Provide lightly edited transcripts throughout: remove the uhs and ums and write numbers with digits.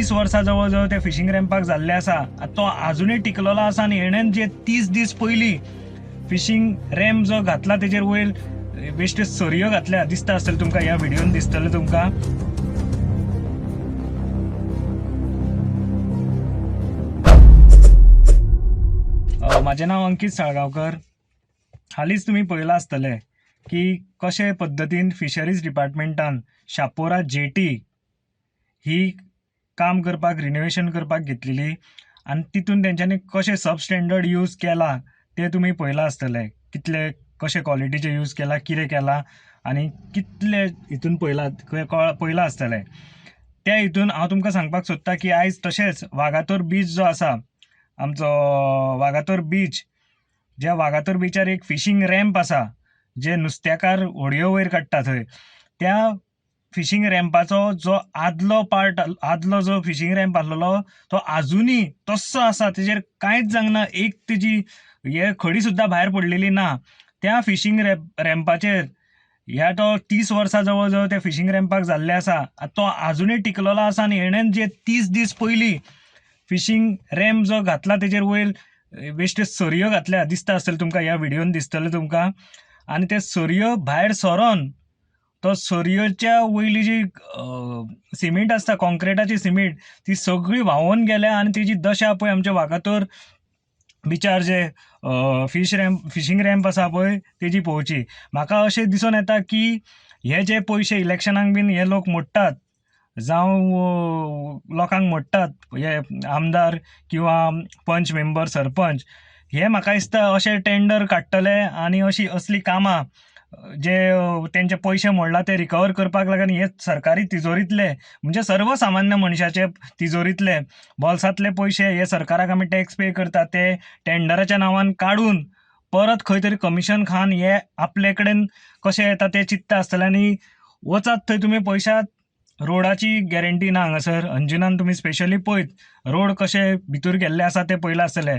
30 वर्सां जवळ जवळ त्या फिशींग रॅम्पाक जाल्ले आसा, तो अजूनय टिकलेलो आसा आनी हेणेन जे 30 दीस पयलीं फिशींग रॅम्प जो घातला तेजेर वयर बेश्टे सरयो घातल्या दिसता आसतले तुमकां, ह्या व्हिडिओन दिसतले तुमकां. माझे नाव अंकित साळगांवकर. हालींच तुम्ही पळयलां आसतलें की कशे पद्दतीन फिशरीज डिपार्टमेंटान शापोरा जेटी ही काम करपाक रिनोवेशन करपाक घेतलेली आनी तितून तेंच्यांनी कशें सबस्टँडर्ड यूज केला ते तुमी पळयलां आसतलें. कितले कशे क्वॉलिटीचे यूज केला, कितें केला आनी कितले हितून पळयलां आसतलें. त्या हितून हांव तुमकां सांगपाक सोदतां की आयज तशेंच वागातोर बीच जो आसा, आमचो वागातोर बीच, ज्या वागातोर बीचार एक फिशींग रॅम्प आसा जे नुस्तेकार होडयो वयर काडटा थंय, त्या फिशींग रॅम्पाचो जो आदलो जो फिशींग रॅम्प आसलेलो तो आजुनी तस्सो आसा, तेजेर कांयच जावंक ना, एक तेजी खडी सुद्दां भायर पडलेली ना. त्या फिशींग रॅम्पाचेर ह्या तो 30 वर्सां जवळ जवळ त्या फिशींग रॅम्पाक जाल्ले आसा, तो अजूनय टिकलेलो आसा आनी हेणेन जे 30 दीस पयलीं फिशींग रॅम्प जो घातला तेजेर वयर बेश्टे सरयो घातल्या दिसता आसतले तुमकां, ह्या व्हिडिओन दिसतले तुमकां. आनी ते सरयो भायर सरोन तो सरयोच्या वयली जी सिमेंट आसता, कॉन्क्रिटाची सिमेंट, ती सगळी व्हांवून गेल्या आनी तेजी दशा पळय आमच्या वागातोर बिचार जे फिशींग रॅम्प आसा पळय तेजी पळोवची. म्हाका अशें दिसून येता की हे जे पयशे इलेक्शनाक बीन हे लोक मोडटात, जावं लोकांक मोडटात, हे आमदार किंवा पंच मेंबर सरपंच, हे म्हाका दिसता अशे टेंडर काडटले आनी असली कामां जे तेंचे पयशे मोडला ते रिकवर करपाक लागून हे सरकारी तिजोरीतले, म्हणजे सर्वसामान्य मनशाचे तिजोरीतले बोल्सांतले पयशे हे सरकाराक आमी टॅक्स पे करतात ते टेंडराच्या नांवान काडून परत खंय तरी कमिशन खावन हे आपले कडेन कशे येता ते चिंतता आसतले. आनी वचात थंय तुमी पयशात, रोडाची गॅरंटी ना हांगासर. अंजुनान तुमी स्पेशली पळयत, रोड कशे भितर गेल्ले आसा ते पळयले आसतले,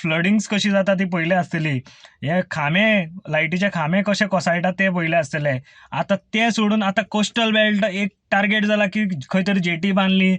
फ्लडिंग्स कशी जाता ती पळयली आसतली, हे खांबे, लायटीचे खांबे कशे कोसळटात ते पळयले आसतले. आतां ते सोडून आतां कोस्टल बेल्ट एक टार्गेट जाला की खंय तरी जेटी बांदली,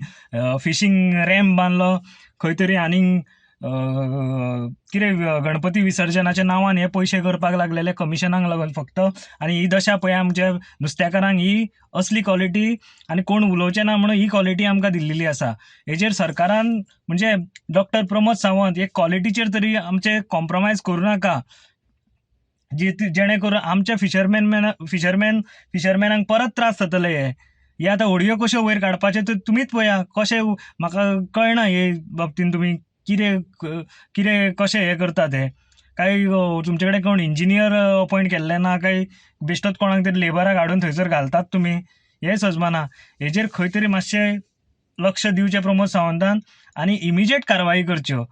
फिशींग रॅम्प बांदलो, खंय तरी आनीक कितें गणपती विसर्जनाच्या नांवान हे पयशे करपाक लागलेले कमिशनाक लागून फक्त. आनी ही दशा पळय आमच्या नुस्तेकारांक, ही असली क्वॉलिटी आनी कोण उलोवचे ना म्हणून ही क्वॉलिटी आमकां दिल्लेली आसा. हेजेर सरकारान म्हणजे डॉक्टर प्रमोद सावंत हे क्वॉलिटीचेर तरी आमचे कॉम्प्रोमायज करूं नाका, जेणे करून आमच्या फिशरमॅनांक परत त्रास जातले. हे आतां होडयो कश्यो वयर काडपाचे ते तुमीच पळया कशे. म्हाका कळना हे बाबतीन तुमी कितें कशें हे करतात. हे काय तुमचे कडेन कोण इंजिनियर अपॉयंट केल्ले ना काय बेश्टोच कोणाक तरी लेबराक हाडून थंयसर घालतात तुमी, हे सजमाना. हेजेर खंय तरी मातशें लक्ष दिवचें प्रमोद सावंतान आनी इमिजिएट कारवाई करच्यो.